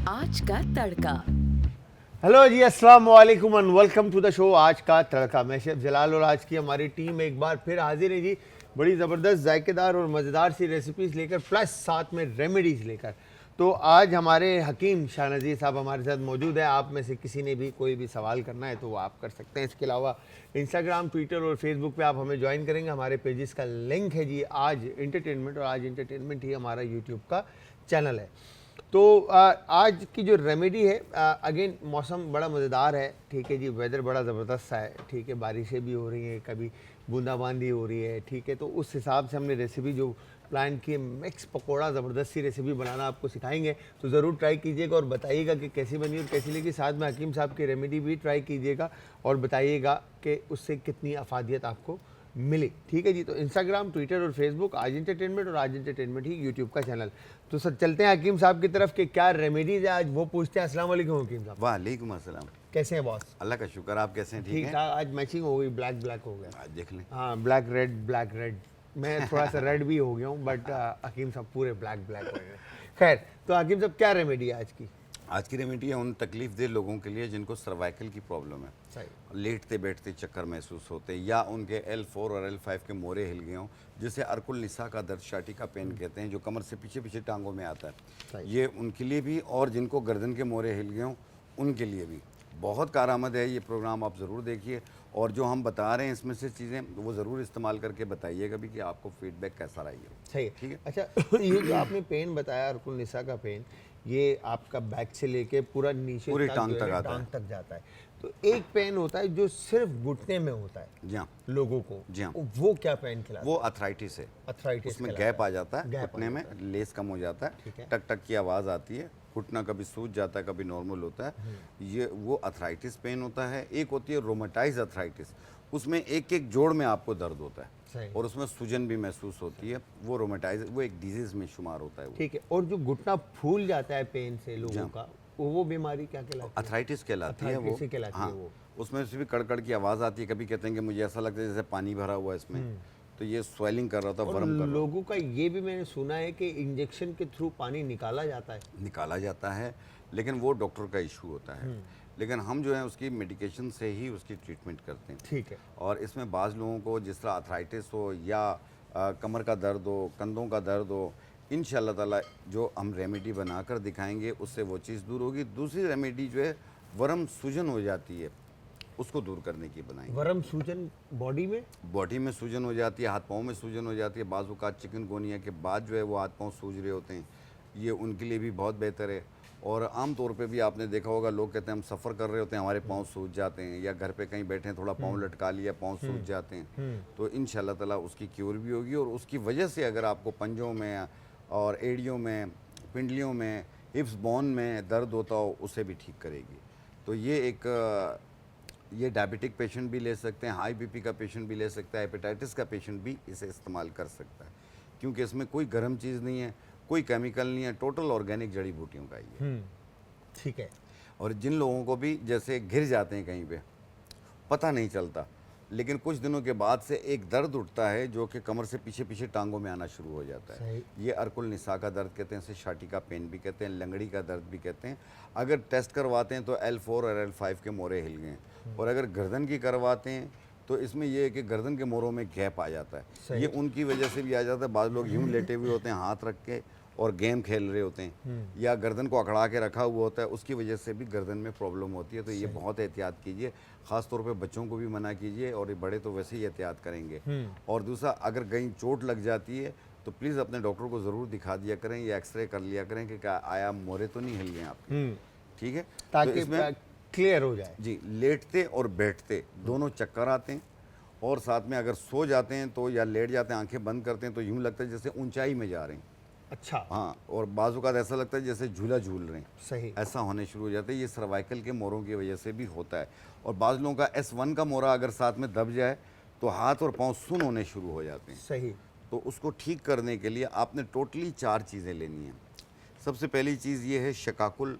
आज का तड़का। हेलो जी, अस्सलाम वालेकुम and welcome to the show Aaj Ka तड़का। मैं शेफ जलाल और आज की हमारी टीम एक बार फिर हाजिर है जी, बड़ी ज़बरदस्त जायकेदार और मज़ेदार सी रेसिपीज़ लेकर, प्लस साथ में रेमेडीज़ लेकर। तो आज हमारे हकीम शाह नज़ीर साहब हमारे साथ मौजूद है। आप में से किसी ने भी कोई भी सवाल करना है तो वो आप कर सकते हैं। इसके अलावा इंस्टाग्राम, ट्विटर और फेसबुक पे आप हमें ज्वाइन करेंगे। हमारे पेजेस का लिंक है जी आज इंटरटेनमेंट, और आज इंटरटेनमेंट ही हमारा यूट्यूब का चैनल है। तो आज की जो रेमेडी है, अगेन मौसम बड़ा मज़ेदार है, ठीक है जी, वेदर बड़ा ज़बरदस्त सा है, ठीक है, बारिशें भी हो रही हैं, कभी बूंदाबांदी हो रही है, ठीक है। तो उस हिसाब से हमने रेसिपी जो प्लान की है, मिक्स पकौड़ा ज़बरदस्त सी रेसिपी बनाना आपको सिखाएंगे। तो ज़रूर ट्राई कीजिएगा और बताइएगा कि कैसी बनी और कैसी लगी। साथ में हकीम साहब की रेमेडी भी ट्राई कीजिएगा और बताइएगा कि उससे कितनी अफादियत आपको मिली, ठीक है जी। तो इंस्टाग्राम, ट्विटर और फेसबुक आज इंटरटेनमेंट, और आज इंटरटेनमेंट ही यूट्यूब का चैनल। तो सर चलते हैं हकीम साहब की तरफ कि क्या रेमेडीज है आज वो पूछते हैं। अस्सलाम वालेकुम हकीम साहब। वालेकुम अस्सलाम। कैसे हैं बॉस? अल्लाह का शुक्र, आप कैसे हैं? ठीक ठीक है। ठाक। आज मैचिंग हो गई, ब्लैक ब्लैक हो गया। आज देख लें। हाँ, ब्लैक रेड। मैं थोड़ा सा रेड भी हो गया हूँ, बट हकीम साहब पूरे ब्लैक हो गए। खैर, तो हकीम साहब क्या रेमेडी है आज की? आज की रेमेडी है उन तकलीफ दे लोगों के लिए जिनको सर्वाइकल की प्रॉब्लम है, सही। लेटते बैठते चक्कर महसूस होते, या उनके L4 और L5 के मोरे हिल गए हों, जिसे अर्कुल निसा का दर्द, शाटी का पेन कहते हैं, जो कमर से पीछे पीछे टांगों में आता है, सही। ये उनके लिए भी, और जिनको गर्दन के मोरे हिल गए हों उनके लिए भी बहुत कारआमद है ये प्रोग्राम। आप ज़रूर देखिए, और जो हम बता रहे हैं इसमें से चीज़ें वो ज़रूर इस्तेमाल करके बताइएगा भी कि आपको फीडबैक कैसा रही है। सही है, ठीक है। अच्छा ये जो आपने पेन बताया अर्कुल निसा का पेन, ये आपका बैक से लेके पूरा नीचे पूरी तक टांग जो है तक ना, आता है। टांग तक जाता है। तो एक पेन होता है जो सिर्फ घुटने में होता है जी हाँ, लोगों को, जी हाँ। वो क्या पेन खिलाता वो अथराइटिस है। है? अर्थराइटिस उसमें कहलाता गैप आ जाता है, गैप आ घुटने में जाता लेस कम हो जाता ठीक है। है, टक टक की आवाज़ आती है, घुटना कभी सूज जाता है, कभी नॉर्मल होता है। ये वो अथराइटिस पेन होता है। एक होती है रोमेटाइज अथराइटिस, उसमें एक एक जोड़ में आपको दर्द होता है सही। और उसमें सूजन भी महसूस होती है। वो रोमेटाइज, वो एक डिजीज़ में शुमार होता है। वो ठीक है। और जो घुटना फूल जाता है पेन से लोगों हाँ। का, वो बीमारी क्या कहलाती है? अथराइटिस कहलाती है वो। अर्थराइटिस ही कहलाती है हाँ, वो। उसमें से भी कड़कड़ की आवाज़ आती है। कभी कहते हैं कि मुझे ऐसा लगता है जैसे पानी भरा हुआ है इसमें, तो ये स्वेलिंग कर रहा था, और वर्म कर रहा था। लोगों का ये भी मैंने सुना है कि इंजेक्शन के थ्रू पानी निकाला जाता है। निकाला जाता है, लेकिन वो डॉक्टर का इशू होता है। लेकिन हम जो है उसकी मेडिकेशन से ही उसकी ट्रीटमेंट करते हैं। ठीक है। और इसमें बाज़ लोगों को जिस तरह अथराइटिस हो या कमर का दर्द हो, कंधों का दर्द हो, इंशाअल्लाह ताला जो हम रेमेडी बनाकर दिखाएंगे उससे वो चीज़ दूर होगी। दूसरी रेमेडी जो है वर्म सूजन हो जाती है, उसको दूर करने की बनाएंगे। वर्म सूजन बॉडी में? बॉडी में सूजन हो जाती है, हाथ पाँव में सूजन हो जाती है। बाज़ औक़ात चिकनगुनिया के बाद जो है वो हाथ पाँव सूज रहे होते हैं, ये उनके लिए भी बहुत बेहतर है। और आम तौर पे भी आपने देखा होगा, लोग कहते हैं हम सफ़र कर रहे होते हैं, हमारे पाँव सूज जाते हैं, या घर पे कहीं बैठे हैं, थोड़ा पाँव लटका लिया, पाँव सूज जाते हैं। तो इंशाअल्लाह ताला उसकी क्योर भी होगी, और उसकी वजह से अगर आपको पंजों में और एड़ियों में, पिंडलियों में, हिप्स बोन में दर्द होता हो, उसे भी ठीक करेगी। तो ये डायबिटिक पेशेंट भी ले सकते हैं, हाई बीपी का पेशेंट भी ले सकता है, हेपेटाइटिस का पेशेंट भी इसे इस्तेमाल कर सकता है, क्योंकि इसमें कोई गर्म चीज़ नहीं है, कोई केमिकल नहीं है, टोटल ऑर्गेनिक जड़ी बूटियों का ही है। ठीक है। और जिन लोगों को भी जैसे गिर जाते हैं कहीं पे, पता नहीं चलता, लेकिन कुछ दिनों के बाद से एक दर्द उठता है जो कि कमर से पीछे पीछे टांगों में आना शुरू हो जाता है। सही। ये अर्कुल निसा का दर्द कहते हैं, इसे शाटी का पेन भी कहते हैं, लंगड़ी का दर्द भी कहते हैं। अगर टेस्ट करवाते हैं तो L4 और L5 के मोरे हिल गए हैं। और अगर गर्दन की करवाते हैं तो इसमें यह है कि गर्दन के मोरों में गैप आ जाता है। सही। ये उनकी वजह से भी आ जाता है। बाद लोग यूँ लेटे हुए होते हैं हाथ रख के और गेम खेल रहे होते हैं, या गर्दन को अकड़ा के रखा हुआ होता है, उसकी वजह से भी गर्दन में प्रॉब्लम होती है। तो ये बहुत एहतियात कीजिए, ख़ास तौर पे बच्चों को भी मना कीजिए, और ये बड़े तो वैसे ही एहतियात करेंगे। और दूसरा, अगर कहीं चोट लग जाती है तो प्लीज़ अपने डॉक्टर को ज़रूर दिखा दिया करें, या एक्सरे कर लिया करें कि क्या आया मोरे तो नहीं हिल गए आपके। ठीक है, ताकि तो इसमें क्लियर हो जाए। जी, लेटते और बैठते दोनों चक्कर आते हैं, और साथ में अगर सो जाते हैं तो, या लेट जाते हैं, आंखें बंद करते हैं, तो यूँ लगता है जैसे ऊंचाई में जा रहे हैं। अच्छा। हाँ, और बाज़ औक़ात ऐसा लगता है जैसे झूला झूल रहे हैं। सही। ऐसा होने शुरू हो जाता है। ये सर्वाइकल के मोरों की वजह से भी होता है। और बाज़ लोगों का S1 का मोरा अगर साथ में दब जाए तो हाथ और पाँव सुन्न होने शुरू हो जाते हैं। सही। तो उसको ठीक करने के लिए आपने टोटली 4 चीज़ें लेनी हैं। सबसे पहली चीज़ ये है शकाकुल,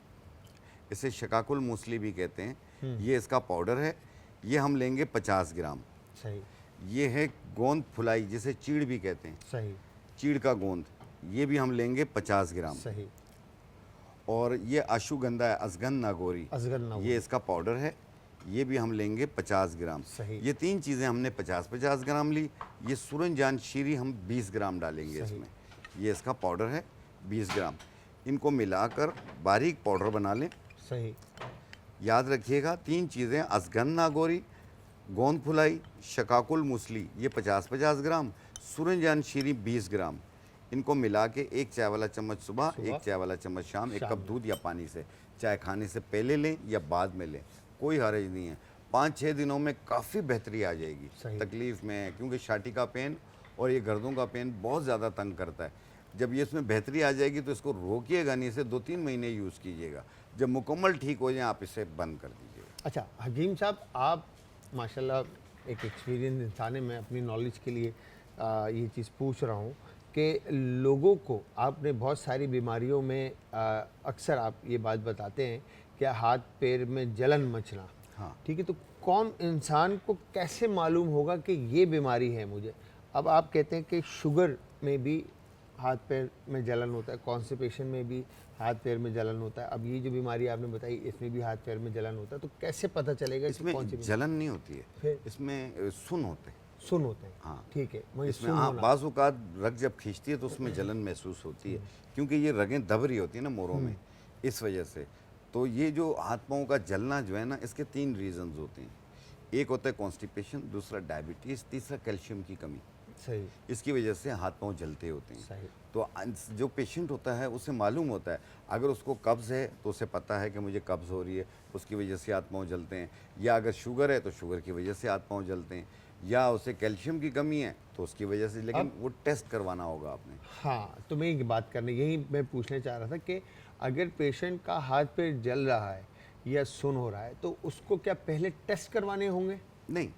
इसे शकाकुल मूसली भी कहते हैं। ये इसका पाउडर है, ये हम लेंगे 50 ग्राम। सही। ये है गोंद फुलाई, जिसे चीड़ भी कहते हैं, सही। चीड़ का गोंद, ये भी हम लेंगे 50 ग्राम। सही। और ये अश्वगंधा है, असगन नागौरी, असगर ना ये इसका पाउडर है, ये भी हम लेंगे 50 ग्राम। सही। ये 3 चीज़ें हमने 50-50 ग्राम ली। ये सूरजजान शीरी हम 20 ग्राम डालेंगे सही। इसमें। ये इसका पाउडर है 20 ग्राम। इनको मिलाकर बारीक पाउडर बना लें। सही। याद रखिएगा 3 चीज़ें, असगन नागौरी, गोंद फुलाई, शकाकुल मूसली, ये 50-50 ग्राम, सूरजजान शीरी 20 ग्राम। इनको मिला के 1 चाय वाला चम्मच सुबह, 1 चाय वाला चम्मच शाम, 1 कप दूध या पानी से, चाय खाने से पहले लें या बाद में लें, कोई हर्ज नहीं है। 5-6 दिनों में काफ़ी बेहतरी आ जाएगी सही। तकलीफ़ में, क्योंकि छाती का पेन और ये गर्दों का पेन बहुत ज़्यादा तंग करता है। जब ये इसमें बेहतरी आ जाएगी तो इसको रोकिएगा नहीं, इसे 2-3 महीने यूज़ कीजिएगा। जब मुकम्मल ठीक हो जाए आप इसे बंद कर दीजिएगा। अच्छा हकीम साहब, आप माशाल्लाह एक एक्सपीरियंस इंसान है, मैं अपनी नॉलेज के लिए ये चीज़ पूछ रहा हूँ कि लोगों को आपने बहुत सारी बीमारियों में अक्सर आप ये बात बताते हैं कि हाथ पैर में जलन मचना, हाँ। ठीक है, तो कौन इंसान को कैसे मालूम होगा कि ये बीमारी है मुझे? अब आप कहते हैं कि शुगर में भी हाथ पैर में जलन होता है, कॉन्स्टिपेशन में भी हाथ पैर में जलन होता है, अब ये जो बीमारी आपने बताई इसमें भी हाथ पैर में जलन होता है, तो कैसे पता चलेगा इसमें कौन सी जलन नहीं होती है, फिर? इसमें सुन होते हैं। सुन होते हैं? हाँ। ठीक है, वही इसमें सुन हाँ, होना। बाज़ औक़ात रग जब खींचती है तो उसमें जलन महसूस होती है, क्योंकि ये रगें दब रही होती है ना मोरों में, इस वजह से। तो ये जो हाथ पाँव का जलना जो है ना, इसके 3 रीज़न्स होते हैं। एक होता है कॉन्स्टिपेशन, दूसरा डायबिटीज़, तीसरा कैल्शियम की कमी। सही। इसकी वजह से हाथ पाँव जलते होते हैं। सही। तो जो पेशेंट होता है उसे मालूम होता है, अगर उसको कब्ज़ है तो उसे पता है कि मुझे कब्ज़ हो रही है, उसकी वजह से हाथ पाँव जलते हैं, या अगर शुगर है तो शुगर की वजह से हाथ पाँव जलते हैं, या उसे कैल्शियम की कमी है तो उसकी वजह से, लेकिन वो टेस्ट करवाना होगा आपने। हाँ, तो मैं ये बात करने यही मैं पूछने चाह रहा था कि अगर पेशेंट का हाथ पैर जल रहा है या सुन हो रहा है तो उसको क्या पहले टेस्ट करवाने होंगे? नहीं,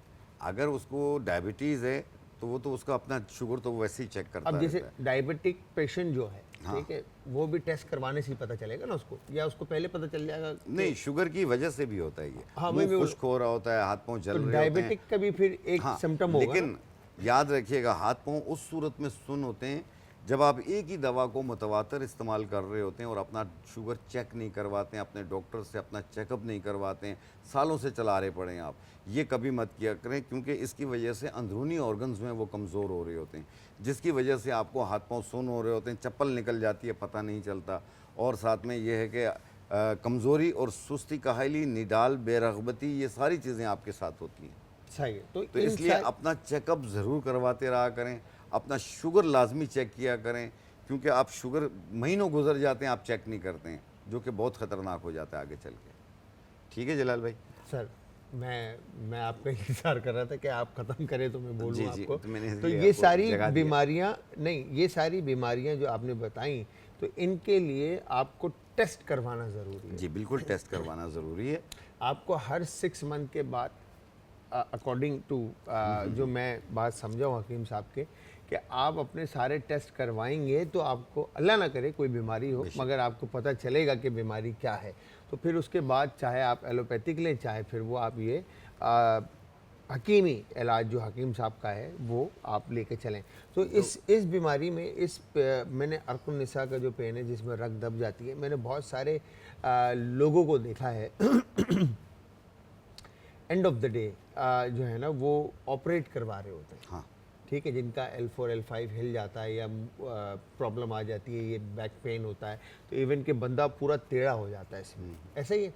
अगर उसको डायबिटीज़ है तो वो तो उसका अपना शुगर तो वैसे ही चेक करता अब जैसे रहता है। डायबिटिक पेशेंट जो है, हाँ। ठीक है, वो भी टेस्ट करवाने से ही पता चलेगा ना उसको, या उसको पहले पता चल जाएगा? नहीं, शुगर की वजह से भी होता है ये। हाँ, मुंह मैं भी- खुश्क हो रहा होता है, हाथ पाँव जल तो रहे होते हैं। डायबिटिक का भी फिर एक हाँ, सिम्टम होगा लेकिन ना? याद रखिएगा हाथ पाँव उस सूरत में सुन होते हैं जब आप एक ही दवा को मुतवातर इस्तेमाल कर रहे होते हैं और अपना शुगर चेक नहीं करवाते हैं, अपने डॉक्टर से अपना चेकअप नहीं करवाते हैं, सालों से चला रहे पड़े हैं आप। ये कभी मत किया करें, क्योंकि इसकी वजह से अंदरूनी ऑर्गन्स में वो कमज़ोर हो रहे होते हैं, जिसकी वजह से आपको हाथ पाँव सुन हो रहे होते हैं, चप्पल निकल जाती है, पता नहीं चलता। और साथ में ये है कि कमज़ोरी और सुस्ती, काहली, निडाल, बेरगबती, ये सारी चीज़ें आपके साथ होती हैं। सही है। तो इन इसलिए अपना चेकअप ज़रूर करवाते रहा करें, अपना शुगर लाजमी चेक किया करें, क्योंकि आप शुगर महीनों गुजर जाते हैं आप चेक नहीं करते हैं, जो कि बहुत ख़तरनाक हो जाता है आगे चल के। ठीक है जलाल भाई? सर, मैं आपका इंतजार कर रहा था कि आप ख़त्म करें तो मैं बोलूँ जी, जी, आपको। तो मैंने तो इसलिए ये आपको सारी जगह दिया। बीमारियां नहीं, ये सारी बीमारियां जो आपने बताई, तो इनके लिए आपको टेस्ट करवाना ज़रूरी है। जी बिल्कुल, टेस्ट करवाना ज़रूरी है। आपको हर 6 मंथ के बाद, अकॉर्डिंग टू जो मैं बात समझा हूँ हकीम साहब के, कि आप अपने सारे टेस्ट करवाएंगे तो आपको अल्लाह ना करे कोई बीमारी हो, मगर आपको पता चलेगा कि बीमारी क्या है, तो फिर उसके बाद चाहे आप एलोपैथिक लें, चाहे फिर वो आप ये हकीमी इलाज जो हकीम साहब का है वो आप लेके चलें। तो इस बीमारी में मैंने अर्कुन निसा का जो पेन है जिसमें रग दब जाती है, मैंने बहुत सारे लोगों को देखा है एंड ऑफ द डे जो है ना वो ऑपरेट करवा रहे होते हैं, हाँ, ठीक है, जिनका L4 L5 हिल जाता है या प्रॉब्लम आ जाती है, ये बैक पेन होता है, तो इवन के बंदा पूरा टेढ़ा हो जाता है इसमें, ऐसा ही है।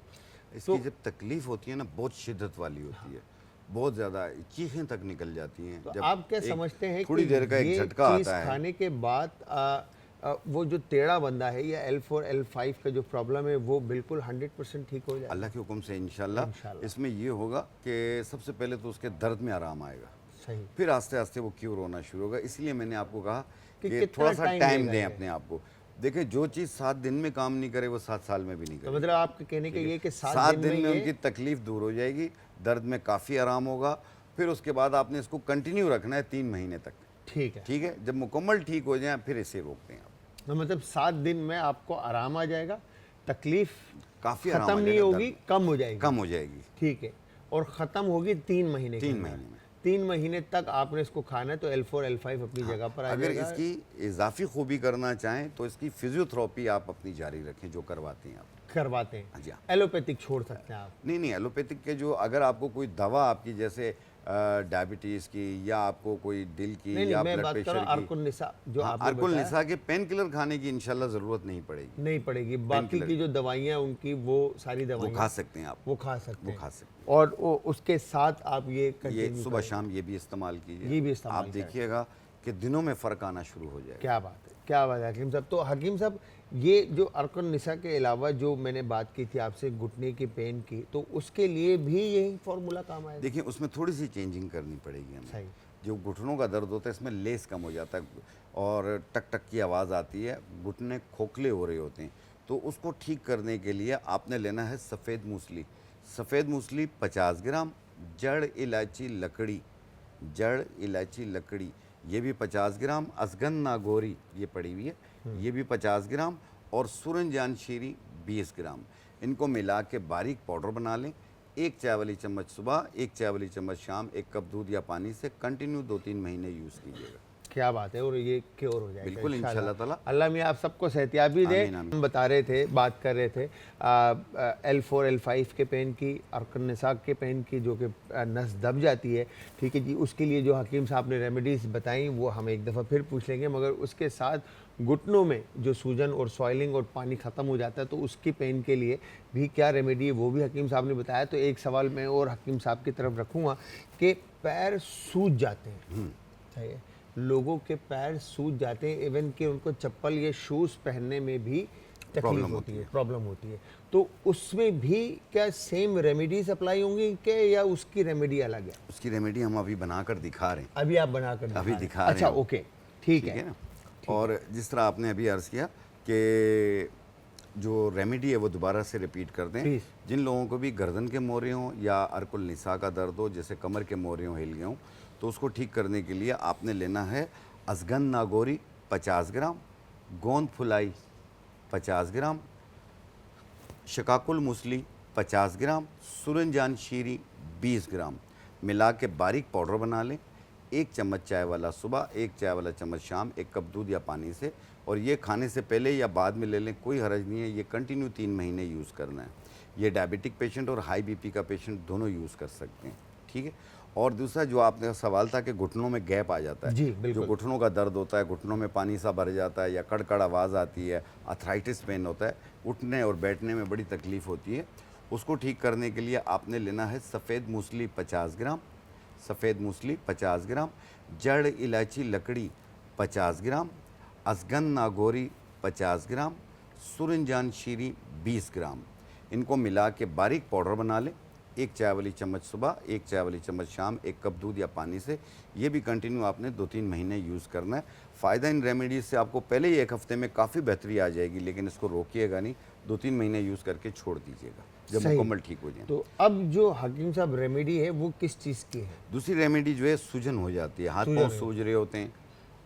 इसकी जब तकलीफ होती है ना बहुत शिद्दत वाली होती है, बहुत ज़्यादा चीखें तक निकल जाती हैं। तो जब आप क्या एक समझते हैं थोड़ी कि देर का एक ये झटका चीज़ आता है, खाने के बाद वो जो टेढ़ा बंदा है या L4 L5 का जो प्रॉब्लम है वो बिल्कुल 100% ठीक हो जाए? अल्लाह के हुक्म से इंशाल्लाह। इसमें ये होगा कि सबसे पहले तो उसके दर्द में आराम आएगा, सही। फिर आस्ते आस्ते वो क्योर होना शुरू होगा। इसलिए मैंने आपको कहा कि कि कितना थोड़ा सा टाइम टाइम लेगा दें ये? अपने आप को। देखिए जो चीज़ 7 दिन में काम नहीं करे वो 7 साल में भी नहीं तो करे। मतलब आपके कहने का ये कि 7 7 दिन में ये उनकी तकलीफ दूर हो जाएगी, दर्द में काफ़ी आराम होगा। फिर उसके बाद आपने इसको कंटिन्यू रखना है 3 महीने तक, ठीक है। ठीक है? जब मुकम्मल ठीक हो जाए फिर इसे रोकते हैं आप। तो मतलब 7 दिन में आपको आराम आ जाएगा, तकलीफ काफ़ी आराम खत्म आ नहीं जाएगा, होगी, दर्द कम हो जाएगी। कम हो जाएगी ठीक है, और ख़त्म होगी 3 महीने के 3 अंदर। महीने में। 3 महीने तक आपने इसको खाना है, तो L4 L5 अपनी जगह पर आ अगर जाएगा। इसकी इजाफी खूबी करना चाहें तो इसकी फिजियोथेरेपी आप अपनी जारी रखें, जो करवाते हैं आप। करवाते हैं। हाँ जी, हाँ। एलोपैथिक छोड़ सकते हैं आप। नहीं नहीं, एलोपैथिक के जो, अगर आपको कोई दवा आपकी जैसे डायबिटीज़ की या आपको कोई दिल की नहीं या मैं ब्लड बात कर प्रेशर रहा हूँ की, अर्कुन निसा जो हाँ, आपने अर्कुल बताया, निसा के पेन किलर खाने की इंशाल्लाह ज़रूरत नहीं पड़ेगी। नहीं पड़ेगी। बाकी किलर की जो दवाइयाँ उनकी वो सारी वो दवाइयाँ खा सकते हैं आप, वो खा सकते वो हैं। खा सकते और उसके साथ आप ये हैं। ये कंटिन्यू सुबह करें। शाम ये भी इस्तेमाल कीजिए। ये भी इस्तेमाल आप करें। देखिएगा कि दिनों में फ़र्क आना शुरू हो जाएगा। क्या बात है, क्या बात है हकीम साहब। तो हकीम साहब, ये जो अर्कुन निसा के अलावा जो मैंने बात की थी आपसे घुटने की पेन की, तो उसके लिए भी यही फॉर्मूला काम आएगा? देखिए, उसमें थोड़ी सी चेंजिंग करनी पड़ेगी हमें। सही। जो घुटनों का दर्द होता है इसमें लेस कम हो जाता है और टक टक की आवाज़ आती है, घुटने खोखले हो रहे होते हैं। तो उसको ठीक करने के लिए आपने लेना है सफ़ेद मूसली। सफ़ेद मूसली 50 ग्राम, जड़ इलायची लकड़ी, जड़ इलायची लकड़ी ये भी 50 ग्राम, असगन नागौरी ये पड़ी हुई है ये भी 50 ग्राम, और सूरजजान शीरी 20 ग्राम। इनको मिला के बारीक पाउडर बना लें। 1 चाय वाली चम्मच सुबह, 1 चाय वाली चम्मच शाम, 1 कप दूध या पानी से कंटिन्यू 2-3 महीने यूज़ कीजिएगा। क्या बात है, और ये क्योर हो जाएगा बिल्कुल इंशाल्लाह ताला। अल्लाह मियाँ आप सबको सेहतियाबी दे। आमीन, आमीन। हम बता रहे थे, बात कर रहे थे L4 L5 के पेन की, अर्कुन निसा के पेन की, जो कि नस दब जाती है, ठीक है जी। उसके लिए जो हकीम साहब ने रेमेडीज़ बताई वो हम एक दफ़ा फिर पूछ लेंगे, मगर उसके साथ घुटनों में जो सूजन और सॉइलिंग और पानी ख़त्म हो जाता है, तो उसकी पेन के लिए भी क्या रेमेडी है वो भी हकीम साहब ने बताया। तो एक सवाल मैं और हकीम साहब की तरफ रखूँगा कि पैर सूज जाते हैं, सही है, लोगों के पैर सूज जाते हैं, इवन कि उनको चप्पल या शूज़ पहनने में भी तकलीफ होती है, प्रॉब्लम होती है। तो उसमें भी क्या सेम रेमेडीज अप्लाई होंगी क्या, या उसकी रेमेडी अलग है? उसकी रेमेडी हम अभी बनाकर दिखा रहे हैं। अभी आप बनाकर अभी रहे हैं। दिखा रहे अच्छा, हैं। ओके, ठीक ठीक है है ना। और जिस तरह आपने अभी अर्ज़ किया कि जो रेमेडी है वो दोबारा से रिपीट कर दें। प्लीज़। जिन लोगों को भी गर्दन के मोरे हों या अर्कुल निसा का दर्द हो, जैसे कमर के मोरे हों, हिल गए हों, तो उसको ठीक करने के लिए आपने लेना है असगन नागौरी 50 ग्राम, गोंद फुलाई 50 ग्राम, शकाकुल मूसली 50 ग्राम, सूरजजान शीरी 20 ग्राम, मिला के बारीक पाउडर बना लें। 1 चम्मच चाय वाला सुबह, 1 चाय वाला चम्मच शाम, 1 कप दूध या पानी से, और ये खाने से पहले या बाद में ले लें, कोई हर्ज नहीं है। ये कंटिन्यू 3 महीने यूज़ करना है। ये डायबिटिक पेशेंट और हाई बीपी का पेशेंट दोनों यूज़ कर सकते हैं, ठीक है। और दूसरा जो आपने सवाल था कि घुटनों में गैप आ जाता है, जी, जो बिल्कुल। घुटनों का दर्द होता है, घुटनों में पानी सा भर जाता है या कड़कड़ आवाज़ आती है, अर्थराइटिस पेन होता है, उठने और बैठने में बड़ी तकलीफ़ होती है, उसको ठीक करने के लिए आपने लेना है सफ़ेद मूसली 50 ग्राम, सफ़ेद मूसली 50 ग्राम, जड़ इलायची लकड़ी 50 ग्राम, असगन नागौरी 50 ग्राम, सूरजजान शीरी 20 ग्राम। इनको मिला के बारीक पाउडर बना लें। 1 चाय वाली चम्मच सुबह, 1 चाय वाली चम्मच शाम, 1 कप दूध या पानी से। ये भी कंटिन्यू आपने 2-3 महीने यूज़ करना है। फ़ायदा इन रेमेडीज़ से आपको पहले ही 1 हफ्ते में काफ़ी बेहतरी आ जाएगी, लेकिन इसको रोकिएगा नहीं, 2-3 महीने यूज़ करके छोड़ दीजिएगा जब सही। मुकम्मल ठीक हो जाए। तो अब जो हकीम साहब रेमेडी है वो किस चीज़ की है? दूसरी रेमेडी जो है सूजन हो जाती है, हाथ पाँव सूज रहे होते हैं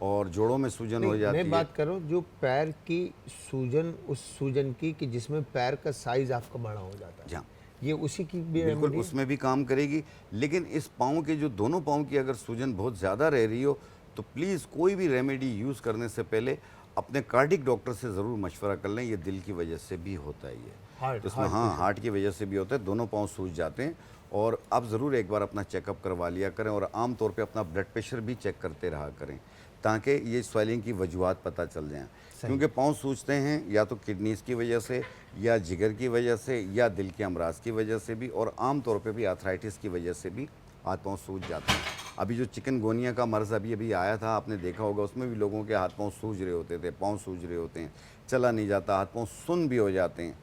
और जोड़ों में सूजन हो नहीं, जाती मैं है। बात कर रहा हूँ जो पैर की सूजन, उस सूजन की कि जिसमें पैर का साइज आपका बड़ा हो जाता है, जहाँ ये उसी की भी बिल्कुल रेमेडी है? उसमें भी काम करेगी, लेकिन इस पाँव के जो दोनों पाँव की अगर सूजन बहुत ज़्यादा रह रही हो तो प्लीज़ कोई भी रेमेडी यूज़ करने से पहले अपने कार्डिक डॉक्टर से ज़रूर मशवरा कर लें। ये दिल की वजह से भी होता है, ये हार्ट तो इसमें हाँ हार्ट की वजह से भी होता है, दोनों पाँव सूज जाते हैं। और आप ज़रूर एक बार अपना चेकअप करवा लिया करें और आम तौर पे अपना ब्लड प्रेशर भी चेक करते रहा करें, ताकि ये स्वेलिंग की वजूहत पता चल जाएँ। क्योंकि पाँव सूजते हैं या तो किडनीज़ की वजह से, या जिगर की वजह से, या दिल के अमराज की वजह से भी, और आम तौर पे भी आर्थराइटिस की वजह से भी हाथ पाँव सूज जाते हैं। अभी जो चिकनगोनिया का मर्ज़ अभी आया था, आपने देखा होगा, उसमें भी लोगों के हाथ पाँव सूज रहे होते थे, पाँव सूज रहे होते हैं, चला नहीं जाता, हाथ पाँव सुन्न भी हो जाते हैं।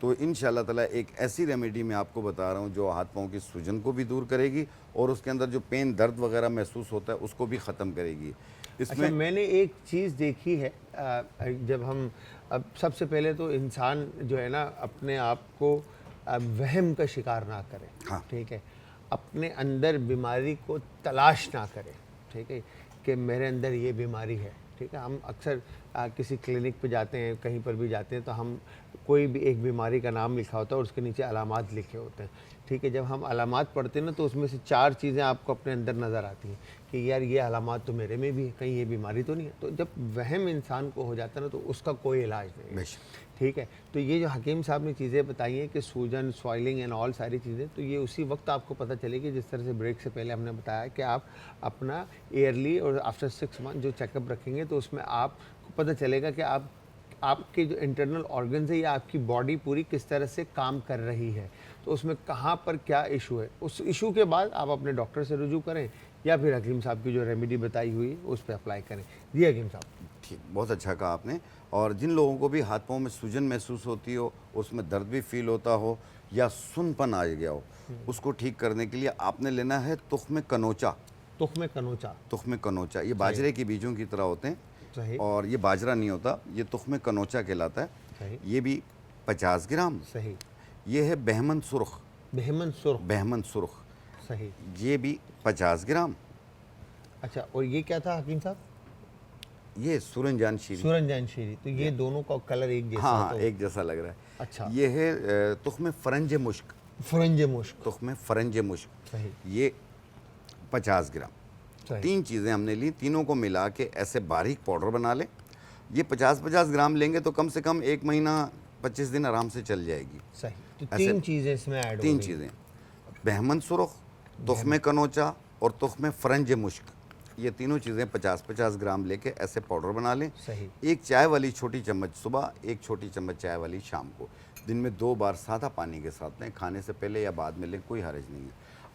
तो इंशाल्लाह ताला एक ऐसी रेमेडी मैं आपको बता रहा हूँ जो हाथ पाँव की सूजन को भी दूर करेगी और उसके अंदर जो पेन दर्द वगैरह महसूस होता है उसको भी ख़त्म करेगी। इसमें अच्छा, मैंने एक चीज़ देखी है, जब हम, अब सबसे पहले तो इंसान जो है ना अपने आप को वहम का शिकार ना करे, हाँ। ठीक है, अपने अंदर बीमारी को तलाश ना करे, ठीक है, कि मेरे अंदर ये बीमारी है, ठीक है। हम अक्सर किसी क्लिनिक पे जाते हैं, कहीं पर भी जाते हैं, तो हम कोई भी एक बीमारी का नाम लिखा होता है और उसके नीचे अलामात लिखे होते हैं। ठीक है, जब हम अलामात पढ़ते हैं ना, तो उसमें से 4 चीज़ें आपको अपने अंदर नज़र आती हैं कि यार ये अलामात तो मेरे में भी है, कहीं ये बीमारी तो नहीं है। तो जब वहम इंसान को हो जाता है ना, तो उसका कोई इलाज नहीं है। बेशक। ठीक है, तो ये जो हकीम साहब ने चीज़ें बताई हैं कि सूजन, स्वेलिंग एंड ऑल सारी चीज़ें, तो ये उसी वक्त आपको पता चलेगी जिस तरह से ब्रेक से पहले हमने बताया कि आप अपना ईयरली और आफ्टर 6 मंथ जो चेकअप रखेंगे, तो उसमें आपको पता चलेगा कि आपके जो इंटरनल ऑर्गन्स है या आपकी बॉडी पूरी किस तरह से काम कर रही है, तो उसमें कहाँ पर क्या इशू है। उस इशू के बाद आप अपने डॉक्टर से रुजू करें या फिर हकीम साहब की जो रेमेडी बताई हुई है उस पर अप्लाई करें। जी हकीम साहब। ठीक, बहुत अच्छा कहा आपने। और जिन लोगों को भी हाथ पाँव में सूजन महसूस होती हो, उसमें दर्द भी फील होता हो या सुनपन आ गया हो, उसको ठीक करने के लिए आपने लेना है तुख्म कनोचा। तुख्म कनोचा। तुख्म कनोचा ये बाजरे के बीजों की तरह होते हैं सही। और ये बाजरा नहीं होता, ये तुख्म कनोचा कहलाता है। सही। ये भी 50 ग्राम। सही। ये है बहमन सुर्ख। बहमन सुर्ख। बहमन सुर्ख सही। ये भी 50 ग्राम। अच्छा, और ये क्या था हकीम साहब? ये सूरजजान शीरी। सूरजजान शीरी। तो ये दोनों का कलर एक जैसा हाँ, तो एक जैसा लग रहा है। अच्छा। ये है तुख्म फरंज मुश्क। फरंज मुश्क। तुख्म फरंज मुश्क। सही। ये 50 ग्राम। सही। 3 चीज़ें हमने ली, तीनों को मिला के ऐसे बारीक पाउडर बना लें। ये 50-50 ग्राम लेंगे तो कम से कम 1 महीना 25 दिन आराम से चल जाएगी। सही। तो ऐसे 3 चीज़ें इसमें ऐड हो 3 गई। चीज़ें, बहमन सुरख, तुख्म कनोचा और तुख्म फरंज मुश्क, ये तीनों चीज़ें 50-50 ग्राम लेके ऐसे पाउडर बना लें। सही। एक चाय वाली छोटी चम्मच सुबह, एक छोटी चम्मच चाय वाली शाम को, दिन में 2 बार सादा पानी के साथ लें, खाने से पहले या बाद में लें, कोई हर्ज नहीं है।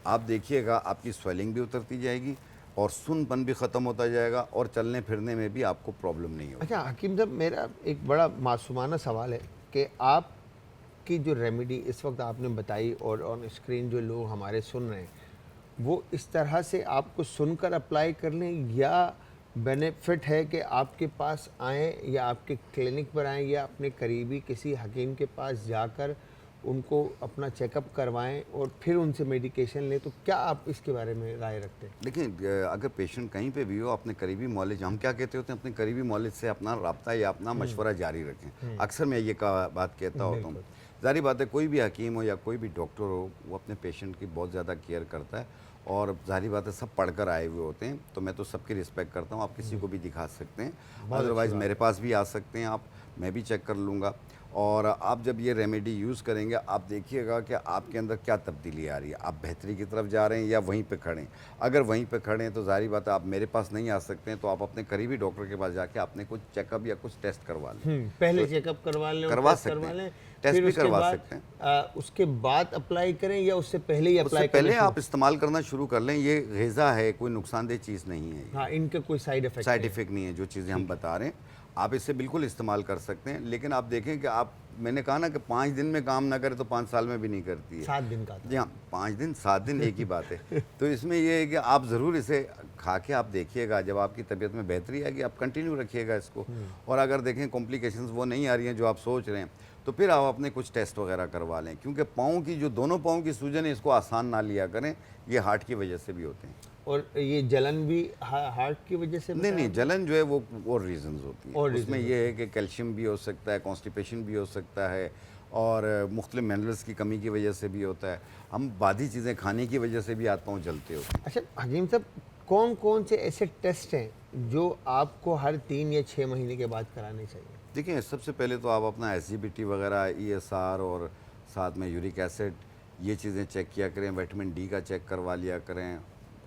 आप देखिएगा आपकी स्वेलिंग भी उतरती जाएगी और सुनपन भी ख़त्म होता जाएगा और चलने फिरने में भी आपको प्रॉब्लम नहीं होगी। अच्छा हकीम साहब, मेरा एक बड़ा मासूमाना सवाल है कि आपकी जो रेमेडी इस वक्त आपने बताई और ऑन स्क्रीन जो लोग हमारे सुन रहे हैं, वो इस तरह से आपको सुनकर अप्लाई कर लें या बेनिफिट है कि आपके पास आएँ या आपके क्लिनिक पर आएँ या अपने करीबी किसी हकीम के पास जाकर उनको अपना चेकअप करवाएं और फिर उनसे मेडिकेशन लें? तो क्या आप इसके बारे में राय रखते हैं? देखिए, अगर पेशेंट कहीं पे भी हो, अपने करीबी मॉलेज, हम क्या कहते होते हैं, अपने करीबी मॉलेज से अपना राब्ता या अपना मशवरा जारी रखें। अक्सर मैं ये बात कहता होता हूँ। ज़ाहिर बात है, कोई भी हकीम हो या कोई भी डॉक्टर हो, वो अपने पेशेंट की बहुत ज़्यादा केयर करता है और ज़ाहिर बात है सब पढ़कर आए हुए होते हैं, तो मैं तो सबकी रिस्पेक्ट करता हूँ। आप किसी को भी दिखा सकते हैं, अदरवाइज़ मेरे पास भी आ सकते हैं आप, मैं भी चेक कर लूँगा। और आप जब ये रेमेडी यूज़ करेंगे, आप देखिएगा कि आपके अंदर क्या तब्दीली आ रही है। आप बेहतरी की तरफ जा रहे हैं या वहीं पे खड़े हैं। अगर वहीं पे खड़े हैं तो ज़ाहिर बात है आप मेरे पास नहीं आ सकते हैं, तो आप अपने करीबी डॉक्टर के पास जाके अपने कुछ चेकअप या कुछ टेस्ट करवा लें। पहले चेकअप करवा लें, करवा टेस्ट सकते करवा हैं, लें, टेस्ट फिर भी उसके करवा बाद सकते हैं। उसके बाद अप्लाई करें या उससे पहले ही उससे अप्लाई पहले करें? आप इस्तेमाल करना शुरू कर लें। ये ग़िज़ा है, कोई नुकसानदेह चीज़ नहीं है। हाँ, इनके कोई साइड इफेक्ट साइड इफ़ेक्ट नहीं है जो चीज़ें हम बता रहे हैं, आप इसे बिल्कुल इस्तेमाल कर सकते हैं। लेकिन आप देखें कि आप, मैंने कहा ना कि 5 दिन में काम ना करे तो 5 साल में भी नहीं करती है। 7 दिन का था। जी हाँ, 5 दिन 7 दिन एक ही बात है। तो इसमें ये है कि आप ज़रूर इसे खा के आप देखिएगा, जब आपकी तबीयत में बेहतरी आएगी आप कंटिन्यू रखिएगा इसको। और अगर देखें कॉम्प्लिकेशंस वो नहीं आ रही हैं जो आप सोच रहे हैं, तो फिर आप अपने कुछ टेस्ट वगैरह करवा लें। क्योंकि पाँव की जो दोनों पाँव की सूजन है, इसको आसान ना लिया करें, ये हार्ट की वजह से भी होते हैं। और ये जलन भी हार्ट की वजह से? नहीं, जलन जो है वो और रीजंस होती हैं। और उसमें ये है कि कैल्शियम भी हो सकता है, कॉन्स्टिपेशन भी हो सकता है और मुख्तलिफ मिनरल्स की कमी की वजह से भी होता है। हम बादी चीज़ें खाने की वजह से भी हाथ पाँव जलते होते हैं। अच्छा हकीम साहब, कौन कौन से ऐसे टेस्ट हैं जो आपको हर 3 या 6 महीने के बाद कराने चाहिए? देखिए, सबसे पहले तो आप अपना SGBT वगैरह, ESR और साथ में यूरिक एसिड, ये चीज़ें चेक किया करें। विटामिन D का चेक करवा लिया करें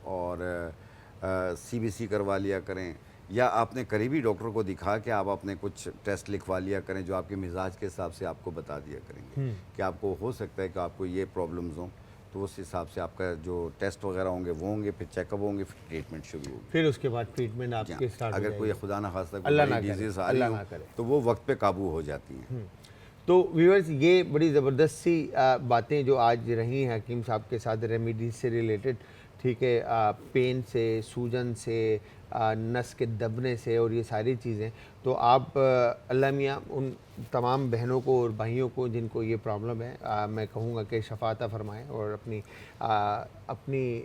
और CBC करवा लिया करें, या आपने करीबी डॉक्टर को दिखा के आप अपने कुछ टेस्ट लिखवा लिया करें जो आपके मिजाज के हिसाब से आपको बता दिया करेंगे कि आपको हो सकता है कि आपको ये प्रॉब्लम्स हों। तो उस हिसाब से आपका जो टेस्ट वगैरह होंगे वो होंगे, फिर चेकअप होंगे, फिर ट्रीटमेंट शुरू होगी। फिर उसके बाद ट्रीटमेंट आपके स्टार्ट हो अगर कोई जाएगी। खुदा ना खास्ता अल्लाह ना कोई करे, डिजीज़ आ रही अल्लाह हो ना करे। तो वो वक्त पे काबू हो जाती हैं। तो व्यूअर्स, ये बड़ी ज़बरदस्त सी बातें जो आज रही हैं हकीम साहब के साथ रेमेडीज से रिलेटेड, ठीक है, पेन से, सूजन से, नस के दबने से और ये सारी चीज़ें। तो आप अल्लाह मियाँ उन तमाम बहनों को और भाइयों को जिनको ये प्रॉब्लम है, मैं कहूँगा कि शफाता फरमाएँ और अपनी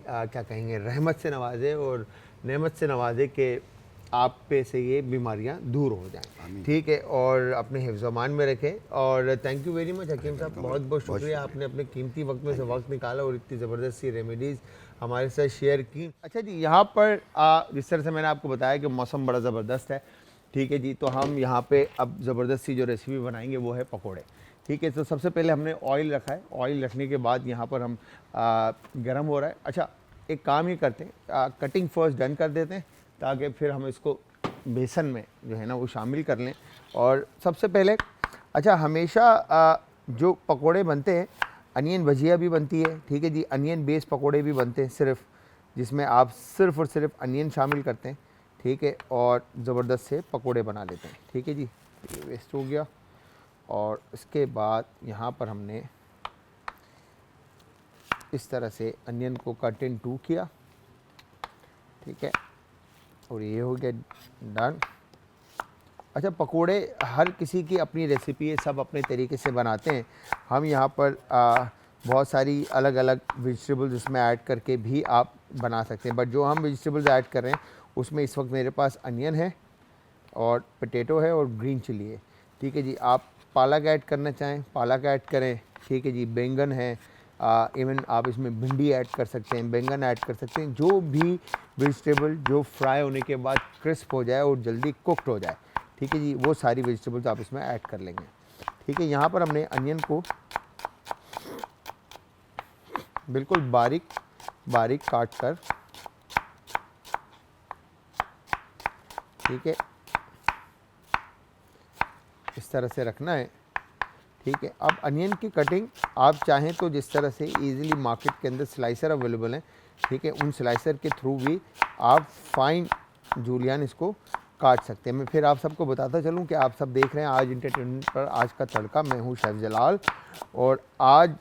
क्या कहेंगे, रहमत से नवाजे और नेमत से नवाजे के आप पे से ये बीमारियां दूर हो जाएं। ठीक है, और अपने हिफ्ज़-ओ-अमान में रखें। और थैंक यू वेरी मच हकीम साहब, बहुत बहुत शुक्रिया, आपने अपने कीमती वक्त में से वक्त निकाला और इतनी ज़बरदस्त सी रेमेडीज़ हमारे साथ शेयर की। अच्छा जी, यहाँ पर जिस तरह से मैंने आपको बताया कि मौसम बड़ा ज़बरदस्त है, ठीक है जी, तो हम यहाँ पे अब ज़बरदस्त सी जो रेसिपी बनाएंगे वो है पकोड़े। ठीक है, तो सबसे पहले हमने ऑयल रखा है, ऑयल रखने के बाद यहाँ पर हम गरम हो रहा है। अच्छा, एक काम ही करते हैं, कटिंग फर्स्ट डन कर देते हैं ताकि फिर हम इसको बेसन में जो है ना वो शामिल कर लें। और सबसे पहले अच्छा, हमेशा जो पकोड़े बनते हैं, अनियन भजिया भी बनती है, ठीक है जी, अनियन बेस पकोड़े भी बनते हैं सिर्फ, जिसमें आप सिर्फ और सिर्फ अनियन शामिल करते हैं, ठीक है, और ज़बरदस्त से पकोड़े बना लेते हैं। ठीक है जी, ये वेस्ट हो गया। और इसके बाद यहाँ पर हमने इस तरह से अनियन को कट इन 2 किया, ठीक है, और ये हो गया डन। अच्छा, पकोड़े हर किसी की अपनी रेसिपी है, सब अपने तरीके से बनाते हैं। हम यहाँ पर बहुत सारी अलग अलग वेजिटेबल्स इसमें ऐड करके भी आप बना सकते हैं, बट जो हम वेजिटेबल्स ऐड कर रहे हैं उसमें इस वक्त मेरे पास अनियन है और पोटैटो है और ग्रीन चिली है। ठीक है जी, आप पालक ऐड करना चाहें पालक ऐड करें, ठीक है जी, बैंगन है, इवन आप इसमें भिंडी ऐड कर सकते हैं, बैंगन ऐड कर सकते हैं, जो भी वेजिटेबल जो फ्राई होने के बाद क्रिस्प हो जाए और जल्दी कुकड हो जाए, ठीक है जी, वो सारी वेजिटेबल्स आप इसमें ऐड कर लेंगे। ठीक है, यहाँ पर हमने अनियन को बिल्कुल बारीक बारीक काट कर, ठीक है, इस तरह से रखना है। ठीक है, अब अनियन की कटिंग आप चाहें तो जिस तरह से इजीली मार्केट के अंदर स्लाइसर अवेलेबल हैं, ठीक है, उन स्लाइसर के थ्रू भी आप फाइन जूलियन इसको काट सकते हैं। मैं फिर आप सबको बताता चलूं कि आप सब देख रहे हैं आज इंटरटेनमेंट पर आज का तड़का, मैं हूं शेफ़ जलाल, और आज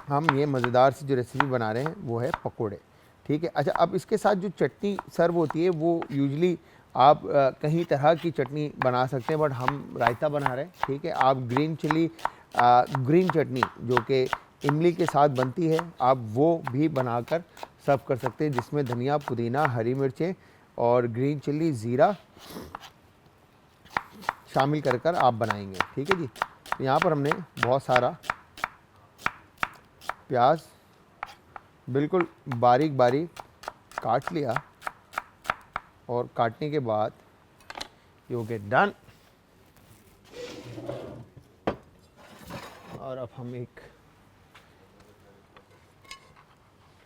हम ये मज़ेदार सी जो रेसिपी बना रहे हैं वो है पकोड़े। ठीक है, अच्छा, अब इसके साथ जो चटनी सर्व होती है वो यूजली आप कहीं तरह की चटनी बना सकते हैं, बट हम रायता बना रहे हैं। ठीक है, आप ग्रीन चिली ग्रीन चटनी जो कि इमली के साथ बनती है, आप वो भी बनाकर सर्व कर सकते हैं, जिसमें धनिया, पुदीना, हरी मिर्चें और ग्रीन चिल्ली, ज़ीरा शामिल कर आप बनाएंगे। ठीक है जी, तो यहाँ पर हमने बहुत सारा प्याज बिल्कुल बारीक बारीक काट लिया, और काटने के बाद यू गेट डन। और अब हम एक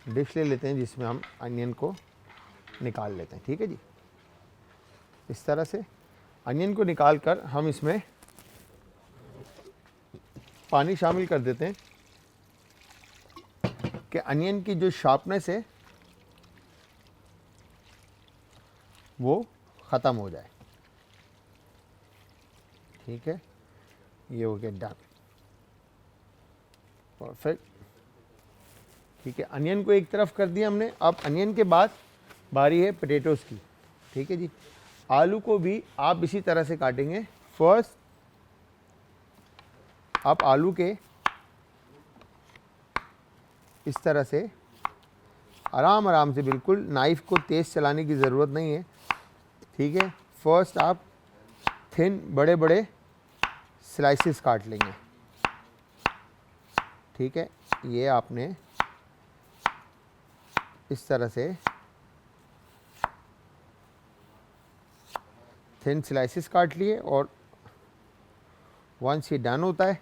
डिश ले लेते हैं जिसमें हम अनियन को निकाल लेते हैं। ठीक है जी, इस तरह से अनियन को निकाल कर हम इसमें पानी शामिल कर देते हैं कि अनियन की जो शार्पनेस है वो ख़त्म हो जाए। ठीक है, ये हो गया डन, परफेक्ट। ठीक है, अनियन को एक तरफ कर दिया हमने। अब अनियन के बाद बारी है पोटैटोज़ की। ठीक है जी, आलू को भी आप इसी तरह से काटेंगे। फर्स्ट आप आलू के इस तरह से आराम आराम से, बिल्कुल नाइफ़ को तेज़ चलाने की ज़रूरत नहीं है। ठीक है, फर्स्ट आप थिन बड़े बड़े स्लाइसेस काट लेंगे। ठीक है, ये आपने इस तरह से थिन स्लाइसेस काट लिए, और वंस ये डन होता है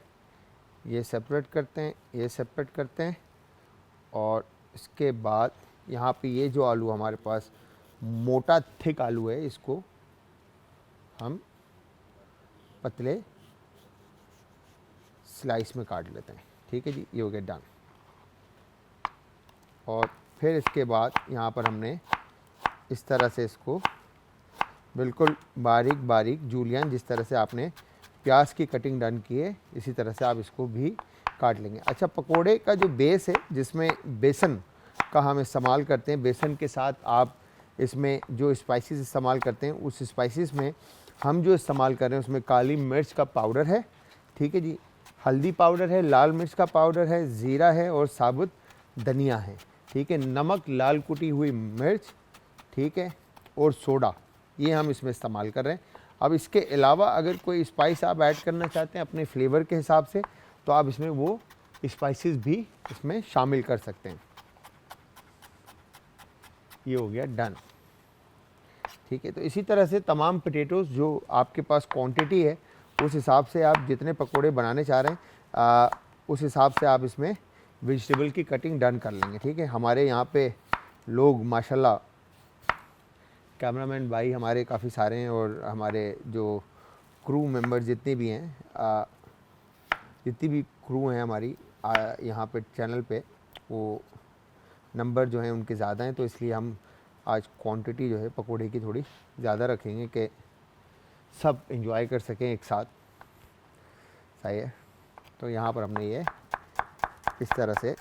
ये सेपरेट करते हैं, ये सेपरेट करते हैं, और इसके बाद यहाँ पे ये जो आलू हमारे पास मोटा थिक आलू है, इसको हम पतले स्लाइस में काट लेते हैं। ठीक है जी, ये हो गया डन। और फिर इसके बाद यहाँ पर हमने इस तरह से इसको बिल्कुल बारीक बारीक जूलियन, जिस तरह से आपने प्याज की कटिंग डन की है, इसी तरह से आप इसको भी काट लेंगे। अच्छा, पकोड़े का जो बेस है जिसमें बेसन का हम इस्तेमाल करते हैं, बेसन के साथ आप इसमें जो स्पाइसेस इस्तेमाल करते हैं, उस स्पाइसेस में हम जो इस्तेमाल कर रहे हैं उसमें काली मिर्च का पाउडर है, ठीक है जी, हल्दी पाउडर है, लाल मिर्च का पाउडर है, ज़ीरा है और साबुत धनिया है। ठीक है, नमक, लाल कुटी हुई मिर्च, ठीक है, और सोडा, ये हम इसमें इस्तेमाल कर रहे हैं। अब इसके अलावा अगर कोई स्पाइस आप ऐड करना चाहते हैं अपने फ्लेवर के हिसाब से, तो आप इसमें वो स्पाइसेस भी इसमें शामिल कर सकते हैं। ये हो गया डन। ठीक है, तो इसी तरह से तमाम पोटैटोज़ जो आपके पास क्वांटिटी है उस हिसाब से आप जितने पकोड़े बनाने चाह रहे हैं उस हिसाब से आप इसमें वेजिटेबल की कटिंग डन कर लेंगे। ठीक है, हमारे यहाँ पे लोग माशाल्लाह कैमरामैन भाई हमारे काफ़ी सारे हैं, और हमारे जो क्रू मेंबर जितने भी हैं जितनी भी क्रू हैं हमारी यहाँ पे चैनल पे, वो नंबर जो हैं उनके ज़्यादा हैं, तो इसलिए हम आज क्वांटिटी जो है पकोड़े की थोड़ी ज़्यादा रखेंगे कि सब एंजॉय कर सकें एक साथ। सही है, तो यहाँ पर हमने ये इस तरह से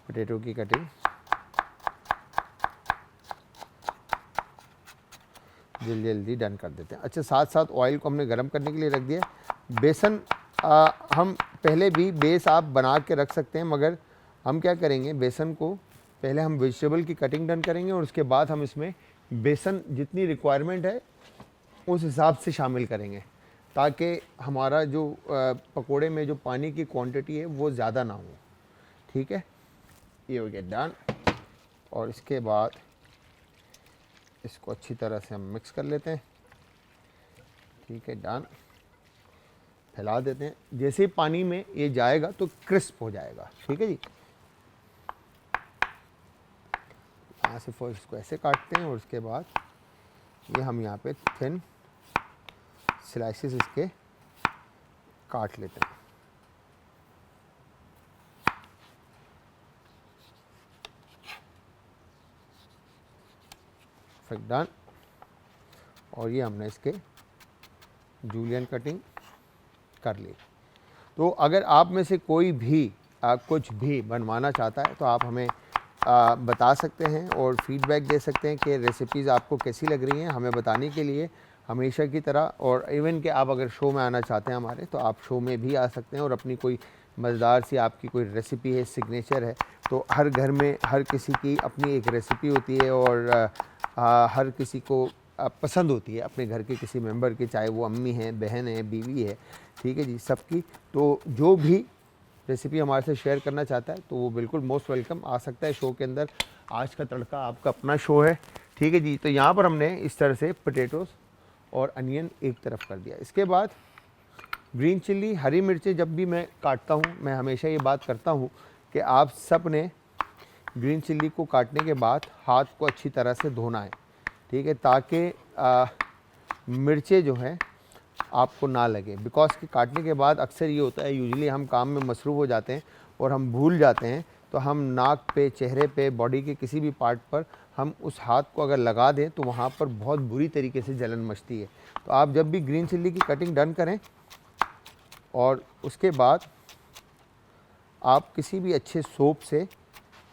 पोटैटो की कटिंग जल्दी जल्दी डन कर देते हैं। अच्छा, साथ साथ ऑयल को हमने गर्म करने के लिए रख दिया। बेसन हम पहले भी बेस आप बना के रख सकते हैं, मगर हम क्या करेंगे, बेसन को पहले हम वेजिटेबल की कटिंग डन करेंगे और उसके बाद हम इसमें बेसन जितनी रिक्वायरमेंट है उस हिसाब से शामिल करेंगे, ताकि हमारा जो पकोड़े में जो पानी की क्वांटिटी है वो ज़्यादा ना हो। ठीक है, ये हो गया डन। और इसके बाद इसको अच्छी तरह से हम मिक्स कर लेते हैं। ठीक है, डन। फैला देते हैं, जैसे ही पानी में ये जाएगा तो क्रिस्प हो जाएगा। ठीक है जी, यहाँ से फर्स्ट इसको ऐसे काटते हैं और उसके बाद ये हम यहाँ पे थिन स्लाइसेस इसके काट लेते हैं। Perfect, done. और ये हमने इसके जूलियन कटिंग कर ली। तो अगर आप में से कोई भी कुछ भी बनवाना चाहता है तो आप हमें बता सकते हैं और फीडबैक दे सकते हैं कि रेसिपीज़ आपको कैसी लग रही हैं। हमें बताने के लिए हमेशा की तरह, और इवन कि आप अगर शो में आना चाहते हैं हमारे, तो आप शो में भी आ सकते हैं और अपनी कोई मज़ेदार सी आपकी कोई रेसिपी है, सिग्नेचर है, तो हर घर में हर किसी की अपनी एक रेसिपी होती है और हर किसी को पसंद होती है अपने घर के किसी मेंबर की, चाहे वो अम्मी हैं, बहन है, बीवी है। ठीक है जी, सबकी। तो जो भी रेसिपी हमारे से शेयर करना चाहता है तो वो बिल्कुल मोस्ट वेलकम आ सकता है शो के अंदर। आज का तड़का आपका अपना शो है। ठीक है जी, तो यहाँ पर हमने इस तरह से पोटैटोज़ और अनियन एक तरफ कर दिया। इसके बाद ग्रीन चिल्ली, हरी मिर्चें जब भी मैं काटता हूँ, मैं हमेशा ये बात करता हूँ कि आप सब ने ग्रीन चिल्ली को काटने के बाद हाथ को अच्छी तरह से धोना है। ठीक है, ताकि मिर्चें जो हैं आपको ना लगे, बिकॉज कि काटने के बाद अक्सर ये होता है, यूजुअली हम काम में मसरूफ़ हो जाते हैं और हम भूल जाते हैं, तो हम नाक पे, चेहरे पे, बॉडी के किसी भी पार्ट पर हम उस हाथ को अगर लगा दें तो वहाँ पर बहुत बुरी तरीके से जलन मचती है। तो आप जब भी ग्रीन चिल्ली की कटिंग डन करें और उसके बाद आप किसी भी अच्छे सोप से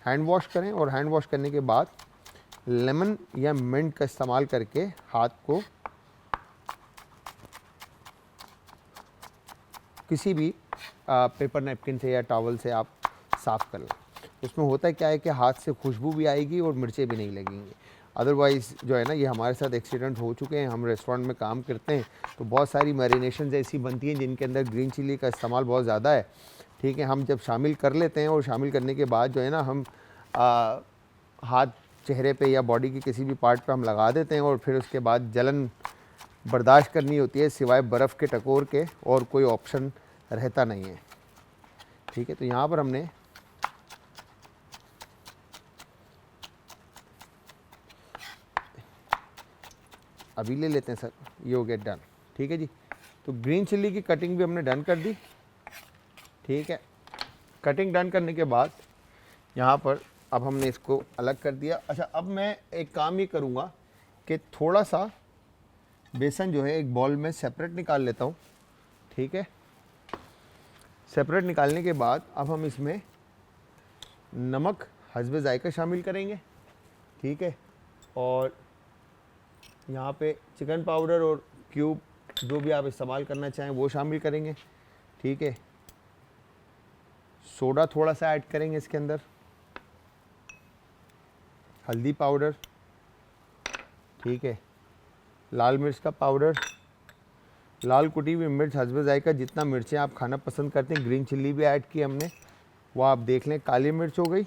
हैंड वॉश करें, और हैंड वॉश करने के बाद लेमन या मिंट का इस्तेमाल करके हाथ को किसी भी पेपर नैपकिन से या टॉवल से आप साफ़ कर लें। उसमें होता क्या है कि हाथ से खुशबू भी आएगी और मिर्चें भी नहीं लगेंगी। अदरवाइज़ जो है ना, ये हमारे साथ एक्सीडेंट हो चुके हैं। हम रेस्टोरेंट में काम करते हैं तो बहुत सारी मैरिनेशंस ऐसी बनती हैं जिनके अंदर ग्रीन चिल्ली का इस्तेमाल बहुत ज़्यादा है। ठीक है, हम जब शामिल कर लेते हैं और शामिल करने के बाद जो है ना, हम हाथ चेहरे पे या बॉडी के किसी भी पार्ट पे हम लगा देते हैं और फिर उसके बाद जलन बर्दाश्त करनी होती है, सिवाय बर्फ़ के टकोर के और कोई ऑप्शन रहता नहीं है। ठीक है, तो यहाँ पर हमने अभी ले लेते हैं सर, ये हो गया डन। ठीक है जी, तो ग्रीन चिल्ली की कटिंग भी हमने डन कर दी। ठीक है, कटिंग डन करने के बाद यहाँ पर अब हमने इसको अलग कर दिया। अच्छा, अब मैं एक काम ये करूँगा कि थोड़ा सा बेसन जो है एक बॉल में सेपरेट निकाल लेता हूँ। ठीक है, सेपरेट निकालने के बाद अब हम इसमें नमक हस्बे ज़ायका शामिल करेंगे। ठीक है, और यहाँ पे चिकन पाउडर और क्यूब जो भी आप इस्तेमाल करना चाहें वो शामिल करेंगे। ठीक है, सोडा थोड़ा सा ऐड करेंगे इसके अंदर, हल्दी पाउडर, ठीक है, लाल मिर्च का पाउडर, लाल कुटी हुई मिर्च हस्बे जायका, जितना मिर्चें आप खाना पसंद करते हैं। ग्रीन चिल्ली भी ऐड की हमने, वो आप देख लें। काली मिर्च हो गई,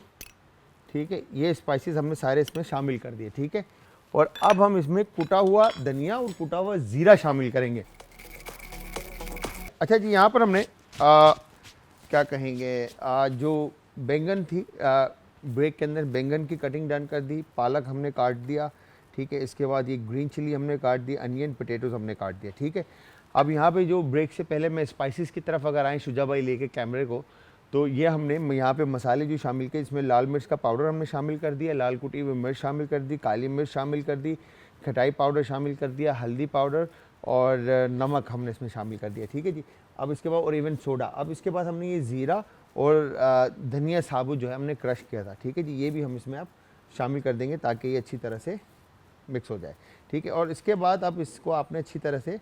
ठीक है। ये स्पाइसेस हमने सारे इसमें शामिल कर दिए, ठीक है। और अब हम इसमें कुटा हुआ धनिया और कुटा हुआ ज़ीरा शामिल करेंगे। अच्छा जी, यहाँ पर हमने क्या कहेंगे, जो बैंगन थी, ब्रेक के अंदर बैंगन की कटिंग डन कर दी, पालक हमने काट दिया, ठीक है। इसके बाद ये ग्रीन चिली हमने काट दी, अनियन पोटैटोज हमने काट दिया, ठीक है। अब यहाँ पे जो ब्रेक से पहले मैं स्पाइसेस की तरफ अगर आए शुजा भाई लेके कैमरे को, तो ये हमने यहाँ पे मसाले जो शामिल किए, इसमें लाल मिर्च का पाउडर हमने शामिल कर दिया, लाल कुटी हुई मिर्च शामिल कर दी, काली मिर्च शामिल कर दी, खटाई पाउडर शामिल कर दिया, हल्दी पाउडर और नमक हमने इसमें शामिल कर दिया, ठीक है जी। अब इसके बाद और इवन सोडा। अब इसके बाद हमने ये ज़ीरा और धनिया साबुत जो है हमने क्रश किया था, ठीक है जी। ये भी हम इसमें अब शामिल कर देंगे ताकि ये अच्छी तरह से मिक्स हो जाए, ठीक है। और इसके बाद अब इसको आपने अच्छी तरह से